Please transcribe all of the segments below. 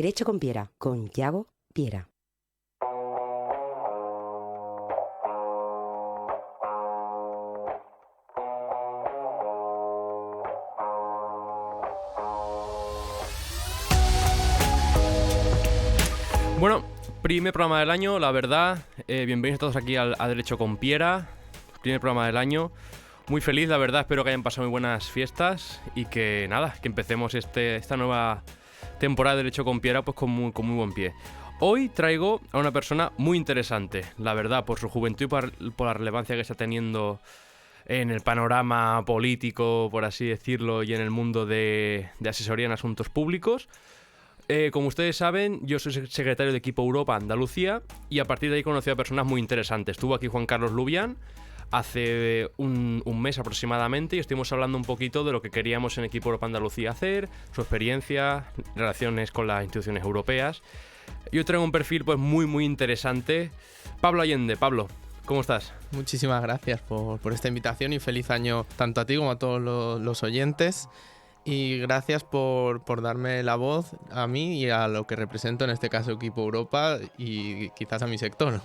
Derecho con Piera, con Yago Piera. Bueno, primer programa del año, la verdad. Bienvenidos todos aquí a Derecho con Piera. Primer programa del año. Muy feliz, la verdad. Espero que hayan pasado muy buenas fiestas y que nada, que empecemos esta nueva temporada de Derecho con Piera pues con muy buen pie. Hoy traigo a una persona muy interesante, la verdad, por su juventud y por la relevancia que está teniendo en el panorama político, por así decirlo, y en el mundo de asesoría en asuntos públicos. Como ustedes saben, yo soy secretario de Equipo Europa Andalucía y a partir de ahí conocí a personas muy interesantes. Estuvo aquí Juan Carlos Lubián hace un mes aproximadamente y estuvimos hablando un poquito de lo que queríamos en Equipo Europa Andalucía hacer, su experiencia, relaciones con las instituciones europeas. Yo traigo un perfil pues muy interesante. Pablo Allende. Pablo, ¿cómo estás? Muchísimas gracias por esta invitación y feliz año tanto a ti como a todos los oyentes. Y gracias por darme la voz a mí y a lo que represento, en este caso Equipo Europa y quizás a mi sector.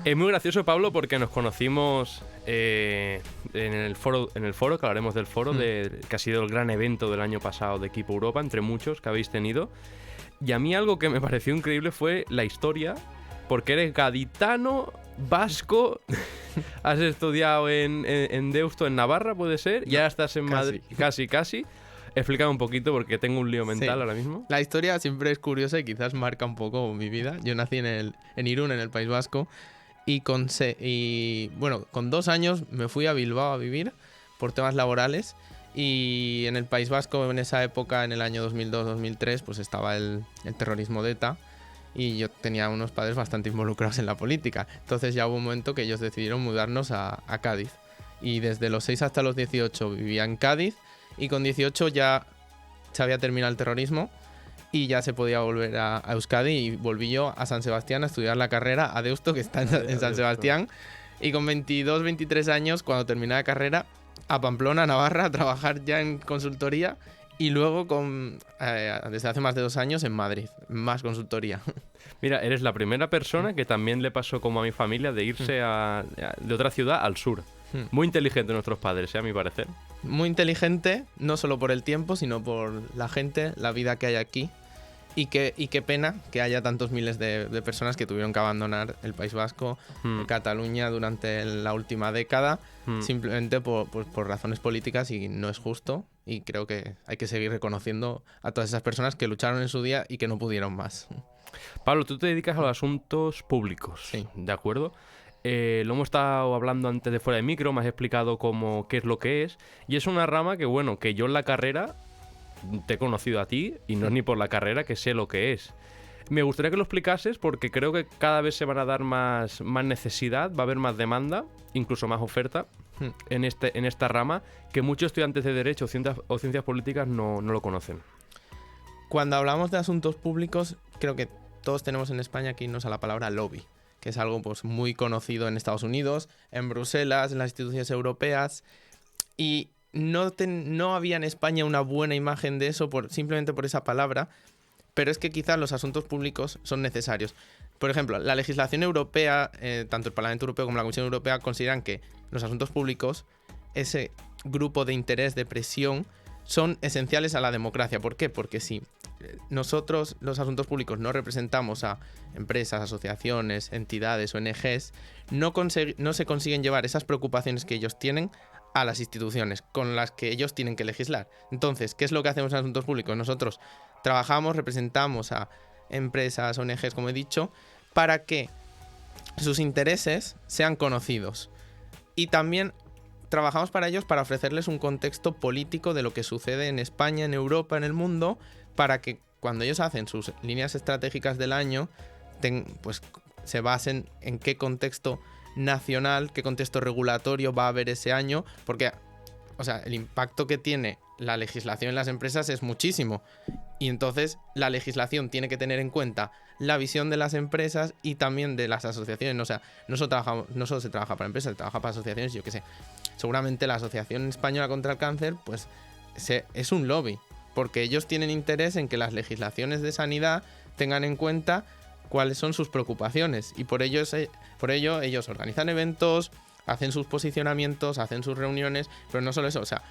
Es muy gracioso, Pablo, porque nos conocimos en el foro, que hablaremos del foro, que ha sido el gran evento del año pasado de Equipo Europa, entre muchos que habéis tenido. Y a mí algo que me pareció increíble fue la historia, porque eres gaditano, vasco, has estudiado en Deusto, en Navarra, ¿puede ser? Ya estás en Madrid, casi. Explícame un poquito porque tengo un lío mental ahora mismo. La historia siempre es curiosa y quizás marca un poco mi vida. Yo nací en Irún, en el País Vasco, y con 2 años me fui a Bilbao a vivir por temas laborales. Y en el País Vasco, en esa época, en el año 2002-2003, pues estaba el terrorismo de ETA. Y yo tenía unos padres bastante involucrados en la política. Entonces ya hubo un momento que ellos decidieron mudarnos a Cádiz. Y desde los 6 hasta los 18 vivía en Cádiz. Y con 18 ya se había terminado el terrorismo y ya se podía volver a Euskadi. Y volví yo a San Sebastián a estudiar la carrera a Deusto, que está en San Sebastián. Y con 22, 23 años, cuando terminé la carrera, a Pamplona, Navarra, a trabajar ya en consultoría. Y luego, desde hace más de 2 años, en Madrid, más consultoría. Mira, eres la primera persona que también le pasó como a mi familia de irse de otra ciudad al sur. Muy inteligente nuestros padres, a mi parecer. Muy inteligente, no solo por el tiempo, sino por la gente, la vida que hay aquí. Y qué pena que haya tantos miles de personas que tuvieron que abandonar el País Vasco, Cataluña durante la última década, simplemente por razones políticas, y no es justo. Y creo que hay que seguir reconociendo a todas esas personas que lucharon en su día y que no pudieron más. Pablo, tú te dedicas a los asuntos públicos, sí. ¿De acuerdo? Lo hemos estado hablando antes de fuera de micro, me has explicado qué es lo que es. Y es una rama que yo en la carrera te he conocido a ti, y no es ni por la carrera que sé lo que es. Me gustaría que lo explicases porque creo que cada vez se van a dar más necesidad, va a haber más demanda, incluso más oferta en esta rama, que muchos estudiantes de Derecho o Ciencias Políticas no lo conocen. Cuando hablamos de asuntos públicos, creo que todos tenemos en España que irnos a la palabra lobby, que es algo pues muy conocido en Estados Unidos, en Bruselas, en las instituciones europeas, y no había en España una buena imagen de eso simplemente por esa palabra, pero es que quizás los asuntos públicos son necesarios. Por ejemplo, la legislación europea, tanto el Parlamento Europeo como la Comisión Europea, consideran que los asuntos públicos, ese grupo de interés, de presión, son esenciales a la democracia. ¿Por qué? Porque si nosotros, los asuntos públicos, no representamos a empresas, asociaciones, entidades, ONGs, no se consiguen llevar esas preocupaciones que ellos tienen a las instituciones con las que ellos tienen que legislar. Entonces, ¿qué es lo que hacemos en asuntos públicos? Nosotros trabajamos, representamos a empresas, ONGs, como he dicho, para que sus intereses sean conocidos. Y también trabajamos para ellos para ofrecerles un contexto político de lo que sucede en España, en Europa, en el mundo, para que cuando ellos hacen sus líneas estratégicas del año, pues se basen en qué contexto nacional, qué contexto regulatorio va a haber ese año, porque el impacto que tiene la legislación en las empresas es muchísimo, y entonces la legislación tiene que tener en cuenta la visión de las empresas y también de las asociaciones. No solo se trabaja para empresas, se trabaja para asociaciones. Yo qué sé, seguramente la Asociación Española contra el Cáncer pues es un lobby, porque ellos tienen interés en que las legislaciones de sanidad tengan en cuenta cuáles son sus preocupaciones, y por ello ellos organizan eventos, hacen sus posicionamientos, hacen sus reuniones, pero no solo eso, o sea,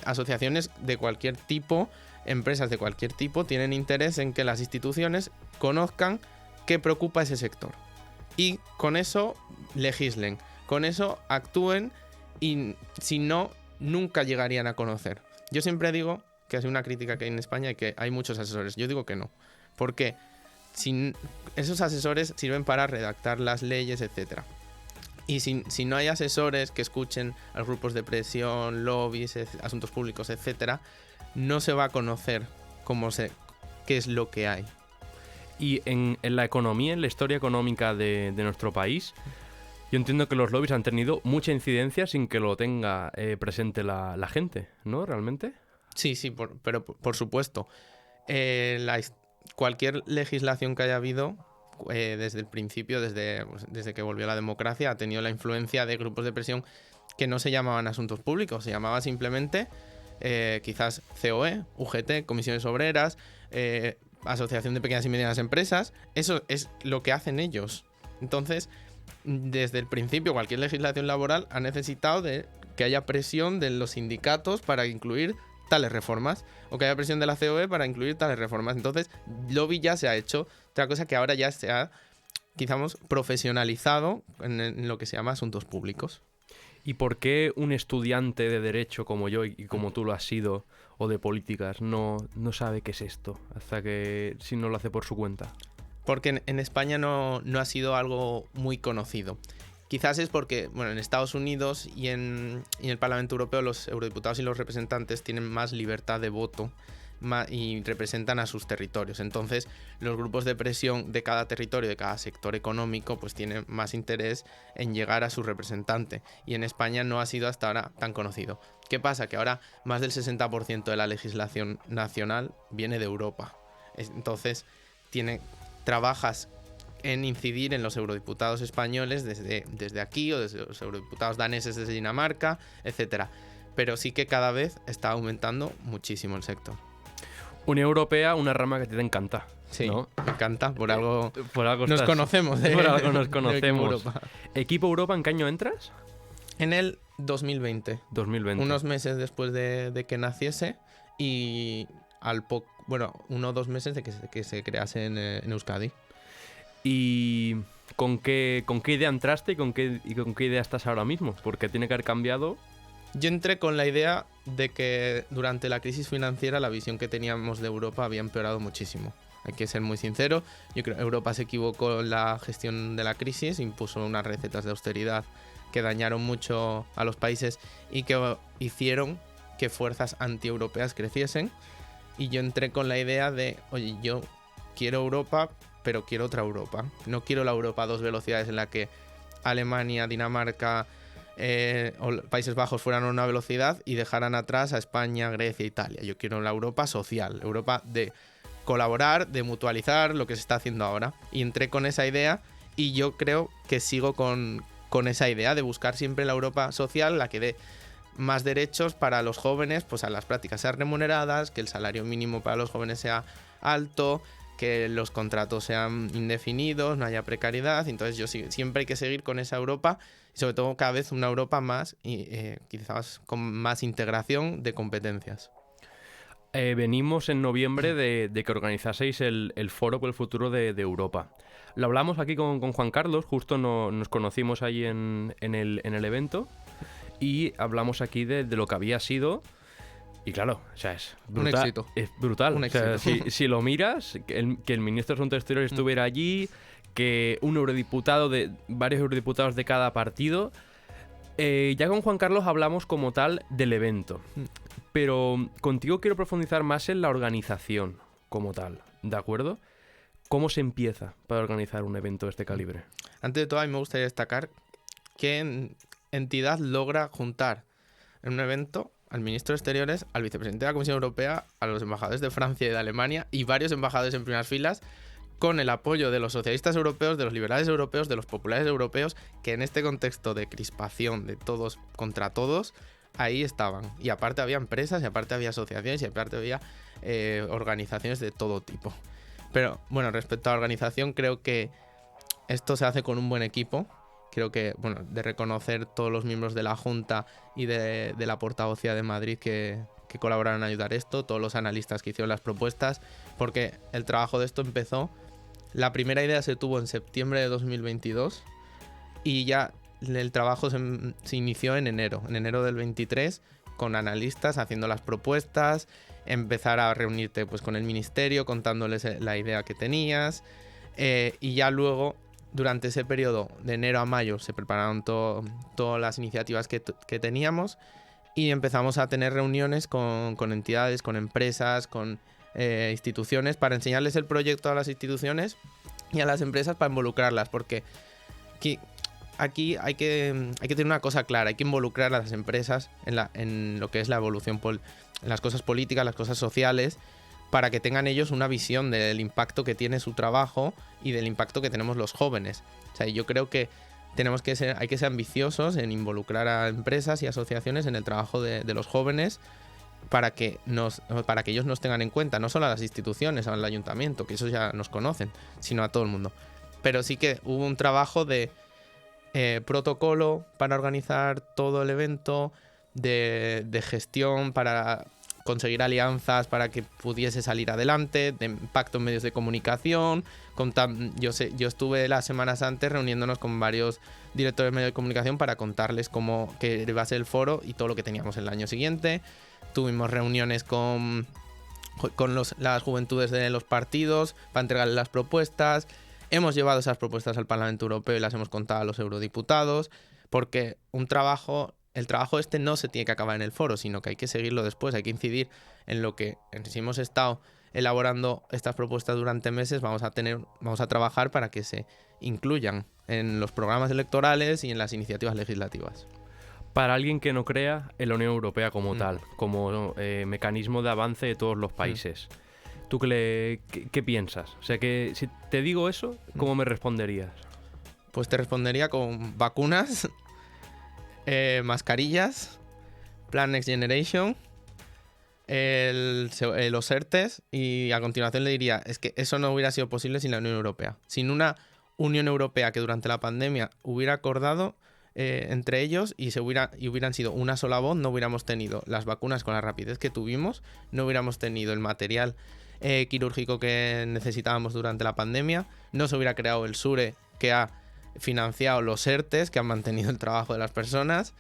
asociaciones de cualquier tipo, empresas de cualquier tipo tienen interés en que las instituciones conozcan qué preocupa ese sector y con eso legislen, con eso actúen, y si no, nunca llegarían a conocer. Yo siempre digo que es una crítica que hay en España y que hay muchos asesores. Yo digo que no. ¿Por qué? Esos asesores sirven para redactar las leyes, etc. Y si no hay asesores que escuchen a los grupos de presión, lobbies, asuntos públicos, etc., no se va a conocer qué es lo que hay. Y en la economía, en la historia económica de nuestro país, yo entiendo que los lobbies han tenido mucha incidencia sin que lo tenga presente la gente, ¿no? ¿Realmente? Sí, pero por supuesto. Cualquier legislación que haya habido desde el principio, desde que volvió la democracia, ha tenido la influencia de grupos de presión que no se llamaban asuntos públicos, se llamaba simplemente quizás COE, UGT, comisiones obreras, Asociación de Pequeñas y Medianas Empresas. Eso es lo que hacen ellos. Entonces, desde el principio, cualquier legislación laboral ha necesitado de que haya presión de los sindicatos para incluir tales reformas, o que haya presión de la COE para incluir tales reformas. Entonces, lobby ya se ha hecho. Otra cosa que ahora ya se ha, quizás, profesionalizado en lo que se llama asuntos públicos. ¿Y por qué un estudiante de Derecho como yo y como tú lo has sido, o de políticas, no sabe qué es esto hasta que si no lo hace por su cuenta? Porque en España no ha sido algo muy conocido. Quizás es porque, bueno, en Estados Unidos y en el Parlamento Europeo los eurodiputados y los representantes tienen más libertad de voto y representan a sus territorios. Entonces, los grupos de presión de cada territorio, de cada sector económico, pues tienen más interés en llegar a su representante. Y en España no ha sido hasta ahora tan conocido. ¿Qué pasa? Que ahora más del 60% de la legislación nacional viene de Europa. Entonces, trabajas en incidir en los eurodiputados españoles desde aquí, o desde los eurodiputados daneses desde Dinamarca, etcétera. Pero sí que cada vez está aumentando muchísimo el sector. Unión Europea, una rama que a ti te encanta. Sí, ¿no? me encanta, por algo nos conocemos. Por algo nos conocemos. Europa. ¿Equipo Europa en qué año entras? En el 2020. 2020. Unos meses después de que naciese, y uno o 2 meses de que se crease en Euskadi. ¿Y con qué idea entraste y con qué idea estás ahora mismo? Porque tiene que haber cambiado. Yo entré con la idea de que durante la crisis financiera la visión que teníamos de Europa había empeorado muchísimo. Hay que ser muy sincero. Yo creo que Europa se equivocó en la gestión de la crisis, impuso unas recetas de austeridad que dañaron mucho a los países y que hicieron que fuerzas antieuropeas creciesen. Y yo entré con la idea de, oye, yo quiero Europa, pero quiero otra Europa. No quiero la Europa a 2 velocidades en la que Alemania, Dinamarca o Países Bajos fueran a una velocidad y dejaran atrás a España, Grecia, Italia. Yo quiero la Europa social, Europa de colaborar, de mutualizar, lo que se está haciendo ahora. Y entré con esa idea, y yo creo que sigo con esa idea de buscar siempre la Europa social, la que dé más derechos para los jóvenes, pues a las prácticas sean remuneradas, que el salario mínimo para los jóvenes sea alto, que los contratos sean indefinidos, no haya precariedad. Entonces yo siempre hay que seguir con esa Europa, y sobre todo cada vez una Europa más, quizás con más integración de competencias. Venimos en noviembre de que organizaseis el Foro por el Futuro de Europa. Lo hablamos aquí con Juan Carlos, justo nos conocimos ahí en el evento, y hablamos aquí de lo que había sido. Y claro, o sea, es brutal. Un éxito. Es brutal. Un éxito. O sea, si lo miras, que el ministro de Asuntos Exteriores estuviera allí, que varios eurodiputados de cada partido. Ya con Juan Carlos hablamos como tal del evento. Pero contigo quiero profundizar más en la organización como tal, ¿de acuerdo? ¿Cómo se empieza para organizar un evento de este calibre? Antes de todo, a mí me gustaría destacar qué entidad logra juntar en un evento al ministro de Exteriores, al vicepresidente de la Comisión Europea, a los embajadores de Francia y de Alemania y varios embajadores en primeras filas, con el apoyo de los socialistas europeos, de los liberales europeos, de los populares europeos, que en este contexto de crispación de todos contra todos, ahí estaban. Y aparte había empresas, y aparte había asociaciones, y aparte había organizaciones de todo tipo. Pero bueno, respecto a la organización, creo que esto se hace con un buen equipo. Creo que, bueno, de reconocer todos los miembros de la Junta y de la Portavocía de Madrid que colaboraron en ayudar esto, todos los analistas que hicieron las propuestas, porque el trabajo de esto empezó. La primera idea se tuvo en septiembre de 2022 y ya el trabajo se inició en enero del 23, con analistas haciendo las propuestas, empezar a reunirte pues con el ministerio, contándoles la idea que tenías, y ya luego, durante ese periodo de enero a mayo, se prepararon todas las iniciativas que teníamos y empezamos a tener reuniones con entidades, con empresas, con instituciones, para enseñarles el proyecto a las instituciones y a las empresas para involucrarlas, porque aquí hay que tener una cosa clara, hay que involucrar a las empresas en lo que es la evolución, en las cosas políticas, las cosas sociales, para que tengan ellos una visión del impacto que tiene su trabajo y del impacto que tenemos los jóvenes. O sea, yo creo que hay que ser ambiciosos en involucrar a empresas y asociaciones en el trabajo de los jóvenes, para que ellos nos tengan en cuenta, no solo a las instituciones, al ayuntamiento, que esos ya nos conocen, sino a todo el mundo. Pero sí que hubo un trabajo de protocolo para organizar todo el evento, de gestión para conseguir alianzas para que pudiese salir adelante, de impacto en medios de comunicación. Yo estuve las semanas antes reuniéndonos con varios directores de medios de comunicación para contarles qué iba a ser el foro y todo lo que teníamos el año siguiente. Tuvimos reuniones con las juventudes de los partidos para entregarles las propuestas. Hemos llevado esas propuestas al Parlamento Europeo y las hemos contado a los eurodiputados, porque el trabajo este no se tiene que acabar en el foro, sino que hay que seguirlo después, hay que incidir en lo que, si hemos estado elaborando estas propuestas durante meses, vamos a trabajar para que se incluyan en los programas electorales y en las iniciativas legislativas. Para alguien que no crea en la Unión Europea como tal, como mecanismo de avance de todos los países, ¿tú qué piensas? O sea, que si te digo eso, ¿cómo me responderías? Pues te respondería con vacunas, mascarillas, Plan Next Generation, los ERTEs, y a continuación le diría, es que eso no hubiera sido posible sin la Unión Europea. Sin una Unión Europea que durante la pandemia hubiera acordado entre ellos y hubieran sido una sola voz, no hubiéramos tenido las vacunas con la rapidez que tuvimos, no hubiéramos tenido el material quirúrgico que necesitábamos durante la pandemia, no se hubiera creado el SURE, que ha financiado los ERTEs, que han mantenido el trabajo de las personas.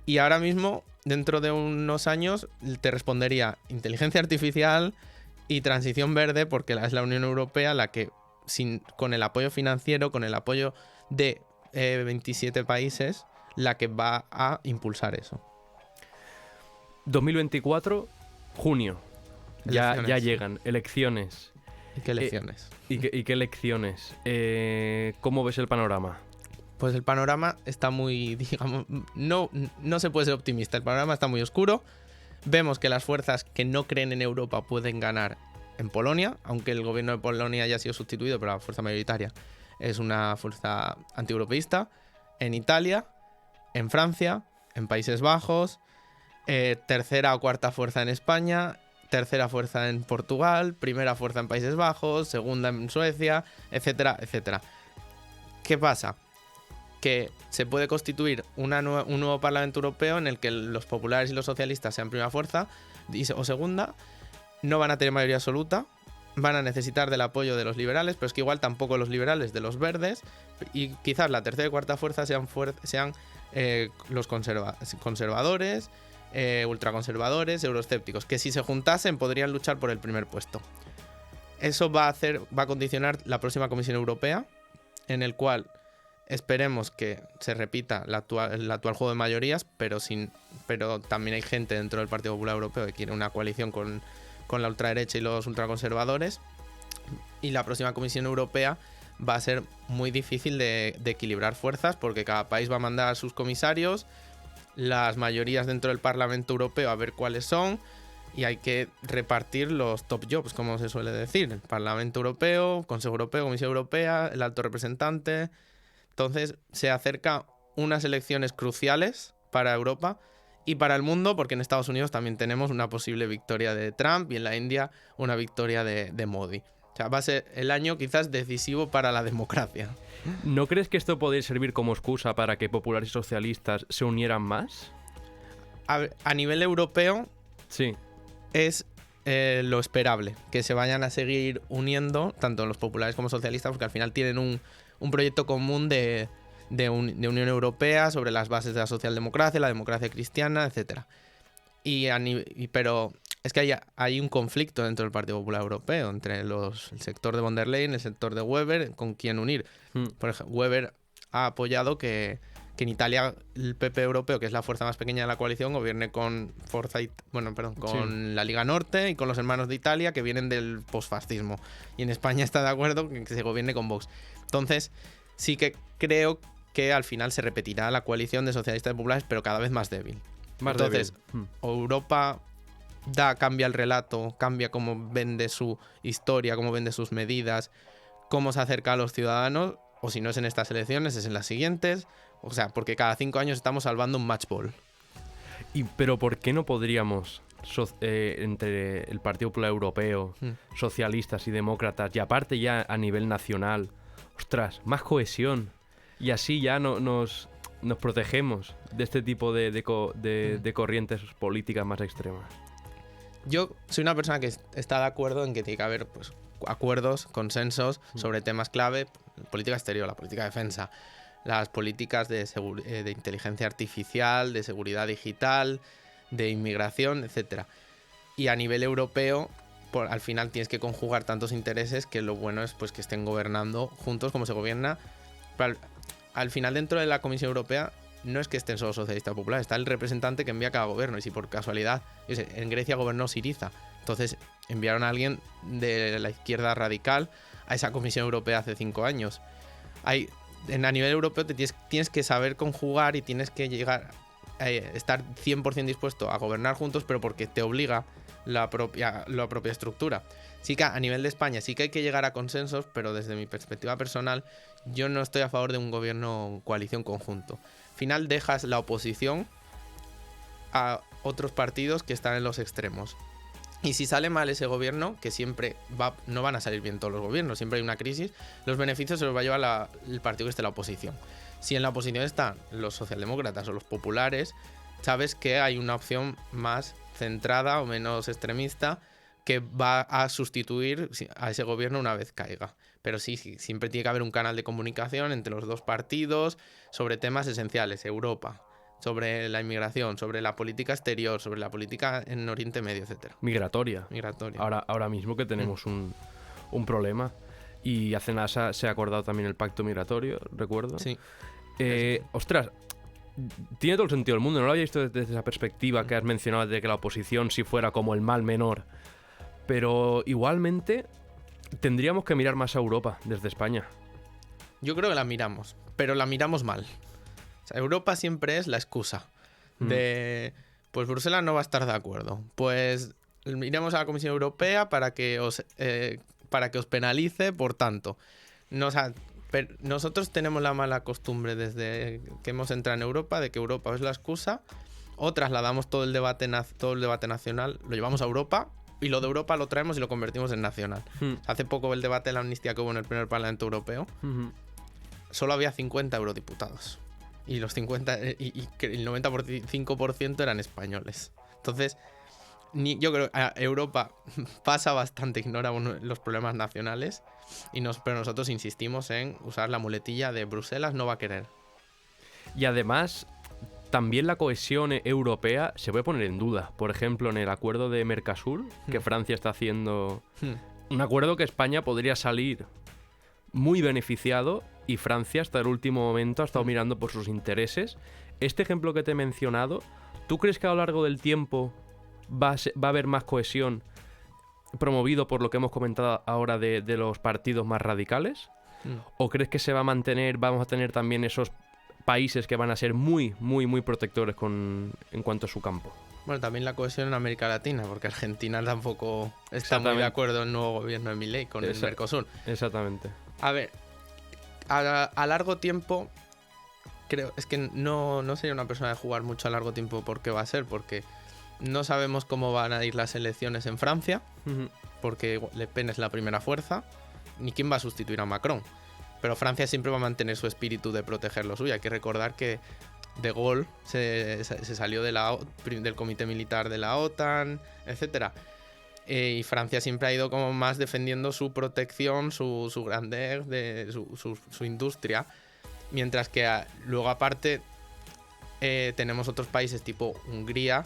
Y ahora mismo, dentro de unos años, te respondería inteligencia artificial y transición verde, porque es la Unión Europea la que, con el apoyo financiero, con el apoyo de 27 países, la que va a impulsar eso. 2024, junio. Ya llegan elecciones. ¿Y qué elecciones? ¿Y qué elecciones? ¿Cómo ves el panorama? Pues el panorama está muy, digamos, no se puede ser optimista. El panorama está muy oscuro. Vemos que las fuerzas que no creen en Europa pueden ganar en Polonia, aunque el gobierno de Polonia haya sido sustituido, pero la fuerza mayoritaria es una fuerza antieuropeísta. En Italia, en Francia, en Países Bajos, tercera o cuarta fuerza en España, tercera fuerza en Portugal, primera fuerza en Países Bajos, segunda en Suecia, etcétera, etcétera. ¿Qué pasa? Que se puede constituir un nuevo Parlamento Europeo en el que los populares y los socialistas sean primera fuerza o segunda. No van a tener mayoría absoluta, van a necesitar del apoyo de los liberales, pero es que igual tampoco los liberales de los verdes, y quizás la tercera y cuarta fuerza sean los conservadores, ultraconservadores, euroescépticos, que si se juntasen podrían luchar por el primer puesto. Eso va a condicionar la próxima Comisión Europea, en el cual esperemos que se repita el actual juego de mayorías, pero también hay gente dentro del Partido Popular Europeo que quiere una coalición con la ultraderecha y los ultraconservadores, y la próxima Comisión Europea va a ser muy difícil de equilibrar fuerzas, porque cada país va a mandar a sus comisarios, las mayorías dentro del Parlamento Europeo a ver cuáles son, y hay que repartir los top jobs, como se suele decir, el Parlamento Europeo, Consejo Europeo, Comisión Europea, el alto representante. Entonces se acerca unas elecciones cruciales para Europa, Y para el mundo, porque en Estados Unidos también tenemos una posible victoria de Trump y en la India una victoria de Modi. O sea, va a ser el año quizás decisivo para la democracia. ¿No crees que esto podría servir como excusa para que populares y socialistas se unieran más? A nivel europeo Sí. es lo esperable, que se vayan a seguir uniendo, tanto los populares como socialistas, porque al final tienen un proyecto común de Unión Europea sobre las bases de la socialdemocracia, la democracia cristiana, etcétera. Pero es que hay un conflicto dentro del Partido Popular Europeo entre el sector de von der Leyen y el sector de Weber con quién unir. Por ejemplo, Weber ha apoyado que en Italia el PP europeo, que es la fuerza más pequeña de la coalición, gobierne con la Liga Norte y con los hermanos de Italia que vienen del posfascismo. Y en España está de acuerdo que se gobierne con Vox. Entonces, sí que creo que al final se repetirá la coalición de socialistas y populares, pero cada vez más débil. Entonces, Europa cambia el relato, cambia cómo vende su historia, cómo vende sus medidas, cómo se acerca a los ciudadanos, o si no es en estas elecciones, es en las siguientes. O sea, porque cada 5 años estamos salvando un match ball. Pero ¿por qué no podríamos, entre el Partido Popular Europeo, socialistas y demócratas, y aparte ya a nivel nacional, ostras, más cohesión? Y así ya nos protegemos de este tipo de corrientes políticas más extremas. Yo soy una persona que está de acuerdo en que tiene que haber pues, acuerdos, consensos sobre temas clave, política exterior, la política de defensa, las políticas de inteligencia artificial, de seguridad digital, de inmigración, etc. Y a nivel europeo, al final tienes que conjugar tantos intereses que lo bueno es pues, que estén gobernando juntos como se gobierna. Pero al final, dentro de la Comisión Europea, no es que estén solo socialistas populares, está el representante que envía cada gobierno. Y si por casualidad, en Grecia gobernó Syriza, entonces enviaron a alguien de la izquierda radical a esa Comisión Europea hace 5 años. A nivel europeo tienes que saber conjugar y tienes que llegar a estar 100% dispuesto a gobernar juntos, pero porque te obliga la propia estructura. Sí que a nivel de España sí que hay que llegar a consensos, pero desde mi perspectiva personal yo no estoy a favor de un gobierno coalición conjunto. Al final dejas la oposición a otros partidos que están en los extremos. Y si sale mal ese gobierno, que siempre no van a salir bien todos los gobiernos, siempre hay una crisis, los beneficios se los va a llevar el partido que esté en la oposición. Si en la oposición están los socialdemócratas o los populares, sabes que hay una opción más centrada o menos extremista que va a sustituir a ese gobierno una vez caiga. Pero sí, siempre tiene que haber un canal de comunicación entre los dos partidos sobre temas esenciales, Europa, sobre la inmigración, sobre la política exterior, sobre la política en Oriente Medio, etc. Migratoria. Ahora mismo que tenemos un problema. Y hace nada se ha acordado también el pacto migratorio, recuerdo. Sí. Ostras, tiene todo el sentido del mundo. No lo había visto desde esa perspectiva que has mencionado de que la oposición sí fuera como el mal menor. Pero igualmente tendríamos que mirar más a Europa desde España. Yo creo que la miramos, pero la miramos mal. O sea, Europa siempre es la excusa de, pues Bruselas no va a estar de acuerdo. Pues iremos a la Comisión Europea para que os penalice por tanto. Nosotros tenemos la mala costumbre desde que hemos entrado en Europa de que Europa es la excusa, o trasladamos todo el debate nacional, lo llevamos a Europa y lo de Europa lo traemos y lo convertimos en nacional. Hace poco el debate de la amnistía que hubo en el primer Parlamento Europeo, solo había 50 eurodiputados. Y los 50 y el 95% eran españoles. Entonces, yo creo que Europa pasa bastante, ignora los problemas nacionales, pero nosotros insistimos en usar la muletilla de Bruselas no va a querer. Y además, también la cohesión europea se puede poner en duda. Por ejemplo, en el acuerdo de Mercosur, que Francia está haciendo, un acuerdo que España podría salir muy beneficiado, y Francia hasta el último momento ha estado mirando por sus intereses. Este ejemplo que te he mencionado, ¿tú crees que a lo largo del tiempo va a haber más cohesión promovido por lo que hemos comentado ahora de los partidos más radicales? ¿O crees que se va a mantener, vamos a tener también esos países que van a ser muy, muy, muy protectores en cuanto a su campo? Bueno, también la cohesión en América Latina, porque Argentina tampoco está muy de acuerdo en el nuevo gobierno de Milei con el Mercosur. Exactamente. A ver, a largo tiempo es que no sería una persona de jugar mucho a largo tiempo por qué va a ser, porque no sabemos cómo van a ir las elecciones en Francia, porque Le Pen es la primera fuerza, ni quién va a sustituir a Macron. Pero Francia siempre va a mantener su espíritu de proteger lo suyo. Hay que recordar que De Gaulle se salió del comité militar de la OTAN, etc. Y Francia siempre ha ido como más defendiendo su protección, su grandeza, su industria. Mientras que luego aparte tenemos otros países tipo Hungría,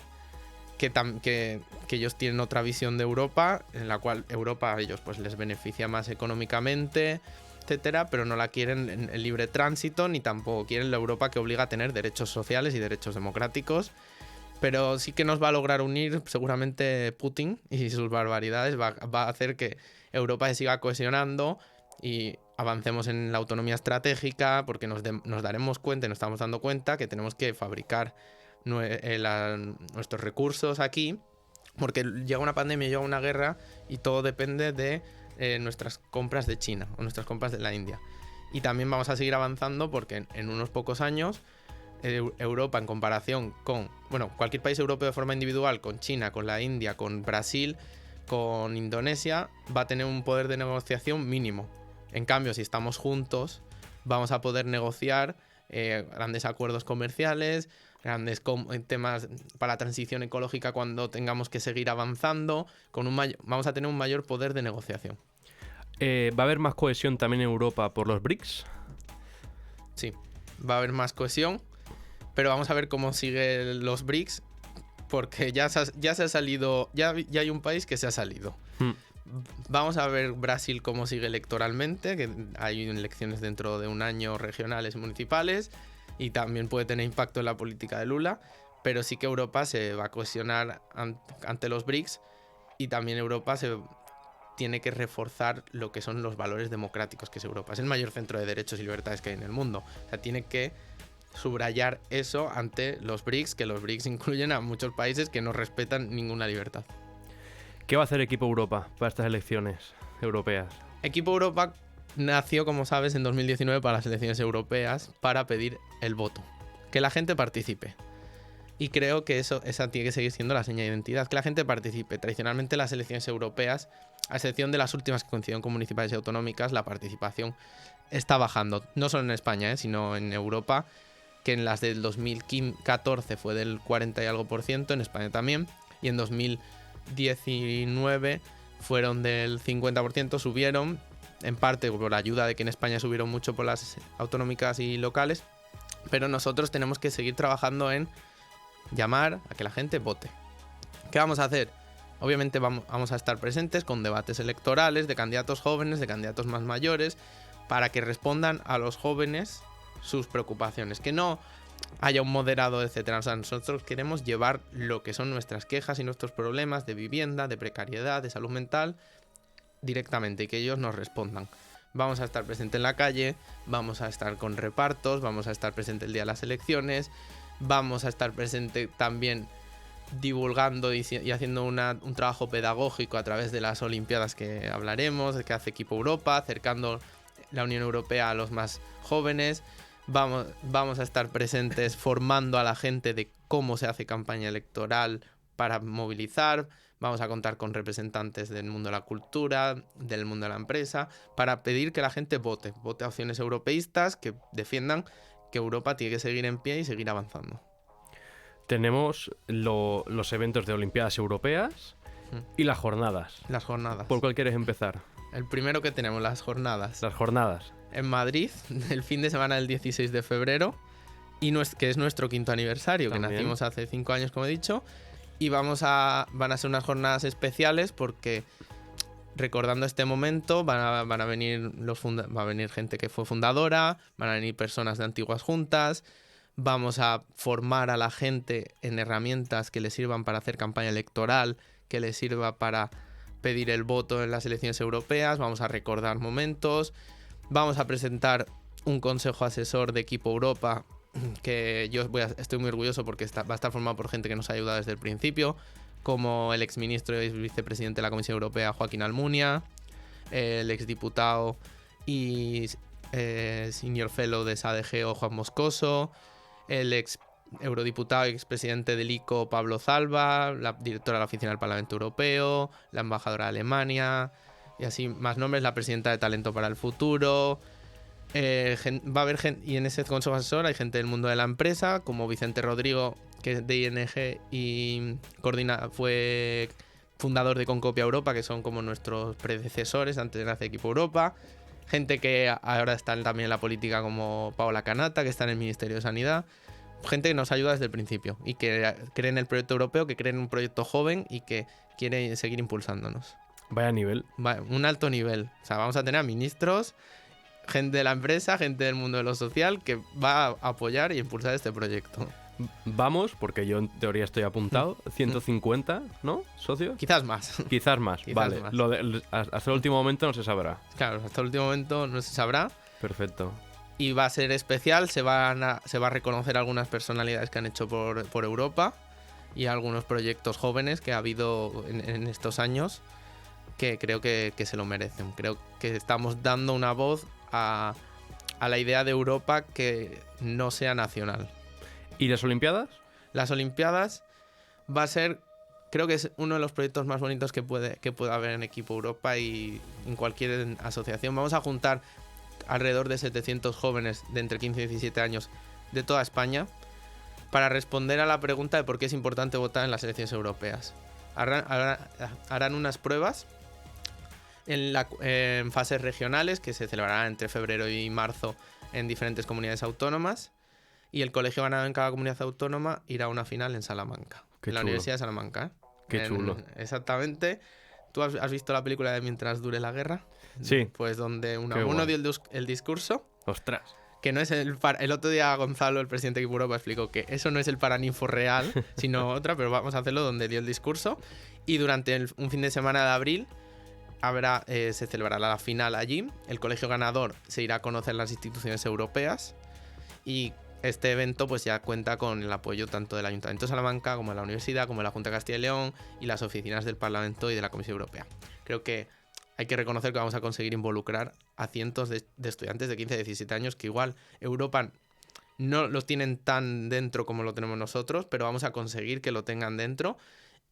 que ellos tienen otra visión de Europa, en la cual Europa a ellos pues les beneficia más económicamente, etcétera, pero no la quieren en libre tránsito, ni tampoco quieren la Europa que obliga a tener derechos sociales y derechos democráticos. Pero sí que nos va a lograr unir seguramente Putin, y sus barbaridades va a hacer que Europa se siga cohesionando y avancemos en la autonomía estratégica, porque nos daremos cuenta y nos estamos dando cuenta que tenemos que fabricar nuestros recursos aquí, porque llega una pandemia, llega una guerra y todo depende de nuestras compras de China o nuestras compras de la India. Y también vamos a seguir avanzando porque en unos pocos años Europa, en comparación con cualquier país europeo de forma individual, con China, con la India, con Brasil, con Indonesia, va a tener un poder de negociación mínimo. En cambio, si estamos juntos, vamos a poder negociar grandes acuerdos comerciales, grandes temas para la transición ecológica cuando tengamos que seguir avanzando, vamos a tener un mayor poder de negociación. ¿Va a haber más cohesión también en Europa por los BRICS? Sí, va a haber más cohesión, pero vamos a ver cómo siguen los BRICS, porque ya se ha salido, ya hay un país que se ha salido. Vamos a ver Brasil cómo sigue electoralmente, que hay elecciones dentro de un año regionales y municipales, y también puede tener impacto en la política de Lula, pero sí que Europa se va a cohesionar ante los BRICS, y también Europa tiene que reforzar lo que son los valores democráticos, que es Europa. Es el mayor centro de derechos y libertades que hay en el mundo. O sea, tiene que subrayar eso ante los BRICS, que los BRICS incluyen a muchos países que no respetan ninguna libertad. ¿Qué va a hacer Equipo Europa para estas elecciones europeas? Equipo Europa nació, como sabes, en 2019 para las elecciones europeas, para pedir el voto, que la gente participe. Y creo que esa tiene que seguir siendo la seña de identidad, que la gente participe. Tradicionalmente las elecciones europeas, a excepción de las últimas que coincidieron con municipales y autonómicas, la participación está bajando. No solo en España, sino en Europa, que en las del 2014 fue del 40 y algo %, en España también, y en 2019 fueron del 50%, subieron, en parte por la ayuda de que en España subieron mucho por las autonómicas y locales, pero nosotros tenemos que seguir trabajando en llamar a que la gente vote. ¿Qué vamos a hacer? Obviamente vamos a estar presentes con debates electorales de candidatos jóvenes, de candidatos más mayores, para que respondan a los jóvenes sus preocupaciones, que no haya un moderado, etcétera. O sea, nosotros queremos llevar lo que son nuestras quejas y nuestros problemas de vivienda, de precariedad, de salud mental, directamente, y que ellos nos respondan. Vamos a estar presentes en la calle, vamos a estar con repartos, vamos a estar presentes el día de las elecciones, vamos a estar presente también divulgando y haciendo un trabajo pedagógico a través de las Olimpiadas que hablaremos, de que hace Equipo Europa, acercando la Unión Europea a los más jóvenes. Vamos a estar presentes formando a la gente de cómo se hace campaña electoral para movilizar. Vamos a contar con representantes del mundo de la cultura, del mundo de la empresa, para pedir que la gente vote a opciones europeístas que defiendan que Europa tiene que seguir en pie y seguir avanzando. Tenemos los eventos de Olimpiadas Europeas y las jornadas. Las jornadas. ¿Por cuál quieres empezar? El primero que tenemos, las jornadas. Las jornadas. En Madrid, el fin de semana del 16 de febrero, que es nuestro 5º aniversario, También. que nacimos hace 5 años, como he dicho, y van a ser unas jornadas especiales porque, recordando este momento, va a venir gente que fue fundadora, van a venir personas de antiguas juntas, vamos a formar a la gente en herramientas que les sirvan para hacer campaña electoral, que les sirva para pedir el voto en las elecciones europeas, vamos a recordar momentos, vamos a presentar un consejo asesor de Equipo Europa, que yo estoy muy orgulloso porque va a estar formado por gente que nos ha ayudado desde el principio, como el exministro y vicepresidente de la Comisión Europea, Joaquín Almunia, el exdiputado y Senior Fellow de SADG, Juan Moscoso, el ex eurodiputado y expresidente del ICO, Pablo Zalba, la directora de la Oficina del Parlamento Europeo, la embajadora de Alemania, y así más nombres, la presidenta de Talento para el Futuro. Va a haber gente, y en ese consejo asesor hay gente del mundo de la empresa, como Vicente Rodrigo, que es de ING y fue fundador de Concopia Europa, que son como nuestros predecesores antes de nacer Equipo Europa. Gente que ahora está también en la política, como Paola Canata, que está en el Ministerio de Sanidad. Gente que nos ayuda desde el principio y que cree en el proyecto europeo, que cree en un proyecto joven y que quiere seguir impulsándonos. Vaya nivel. Un alto nivel. O sea, vamos a tener a ministros, gente de la empresa, gente del mundo de lo social que va a apoyar y impulsar este proyecto. Vamos, porque yo en teoría estoy apuntado, 150, ¿no, socio? Quizás más. Quizás más, Quizás vale. más. Hasta el último momento no se sabrá. Claro, hasta el último momento no se sabrá. Perfecto. Y va a ser especial, se va a reconocer algunas personalidades que han hecho por Europa y algunos proyectos jóvenes que ha habido en estos años que creo que se lo merecen. Creo que estamos dando una voz a la idea de Europa que no sea nacional. ¿Y las Olimpiadas? Las Olimpiadas va a ser, creo que es uno de los proyectos más bonitos que puede haber en Equipo Europa y en cualquier asociación. Vamos a juntar alrededor de 700 jóvenes de entre 15 y 17 años de toda España para responder a la pregunta de por qué es importante votar en las elecciones europeas. Harán unas pruebas en fases regionales que se celebrarán entre febrero y marzo en diferentes comunidades autónomas, y el colegio ganador en cada comunidad autónoma irá a una final en Salamanca, Qué en la chulo. Universidad de Salamanca. Qué chulo. Exactamente. ¿Tú has visto la película de Mientras dure la guerra? Sí. Pues donde Qué Unamuno guay. dio el discurso, Ostras. que no es el otro día Gonzalo, el presidente de Equipo Europa, explicó que eso no es el Paraninfo real, sino otra, pero vamos a hacerlo donde dio el discurso. Y durante un fin de semana de abril se celebrará la final allí. El colegio ganador se irá a conocer las instituciones europeas y este evento pues ya cuenta con el apoyo tanto del Ayuntamiento de Salamanca como de la Universidad, como de la Junta de Castilla y León y las oficinas del Parlamento y de la Comisión Europea. Creo que hay que reconocer que vamos a conseguir involucrar a cientos de estudiantes de 15 a 17 años que igual Europa no los tienen tan dentro como lo tenemos nosotros, pero vamos a conseguir que lo tengan dentro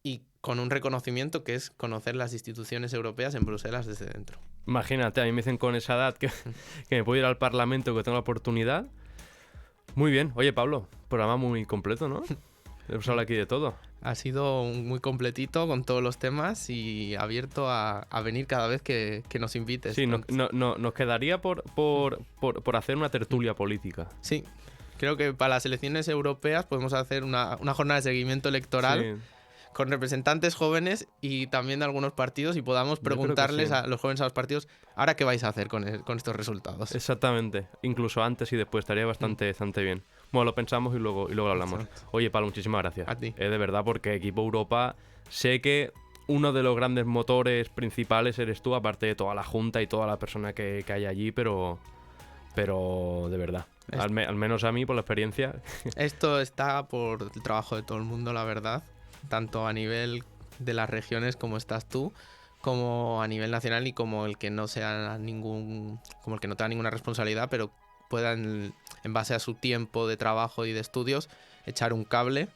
y con un reconocimiento que es conocer las instituciones europeas en Bruselas desde dentro. Imagínate, a mí me dicen con esa edad que me puedo ir al Parlamento, que tengo la oportunidad. Muy bien. Oye, Pablo, programa muy completo, ¿no? Hemos hablado aquí de todo. Ha sido muy completito con todos los temas y abierto a venir cada vez que nos invites. Sí, nos quedaría por hacer una tertulia política. Sí, creo que para las elecciones europeas podemos hacer una jornada de seguimiento electoral Sí. con representantes jóvenes y también de algunos partidos y podamos creo que preguntarles sí. a los jóvenes a los partidos, ¿ahora qué vais a hacer con estos resultados? Exactamente. Incluso antes y después estaría bastante bien. Bueno, lo pensamos y luego lo hablamos. Exacto. Oye, Pablo, muchísimas gracias. A ti. De verdad, porque Equipo Europa, sé que uno de los grandes motores principales eres tú, aparte de toda la junta y toda la persona que hay allí, pero de verdad. Al menos a mí, por la experiencia. Esto está por el trabajo de todo el mundo, la verdad, tanto a nivel de las regiones como estás tú, como a nivel nacional y como el que no tenga ninguna responsabilidad, pero puedan, en base a su tiempo de trabajo y de estudios, echar un cable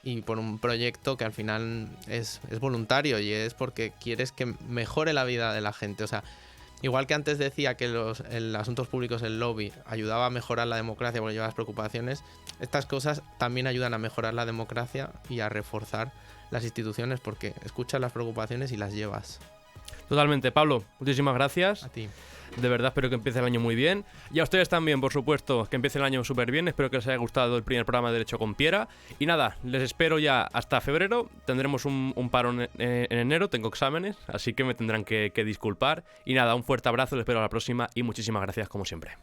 y por un proyecto que al final es voluntario y es porque quieres que mejore la vida de la gente. O sea, igual que antes decía que el asuntos públicos, el lobby, ayudaba a mejorar la democracia porque lleva las preocupaciones, estas cosas también ayudan a mejorar la democracia y a reforzar las instituciones porque escuchas las preocupaciones y las llevas. Totalmente, Pablo, muchísimas gracias. A ti. De verdad, espero que empiece el año muy bien. Y a ustedes también, por supuesto, que empiece el año súper bien. Espero que les haya gustado el primer programa de Derecho con Piera. Y nada, les espero ya hasta febrero. Tendremos un parón en enero, tengo exámenes, así que me tendrán que disculpar. Y nada, un fuerte abrazo, les espero a la próxima y muchísimas gracias como siempre.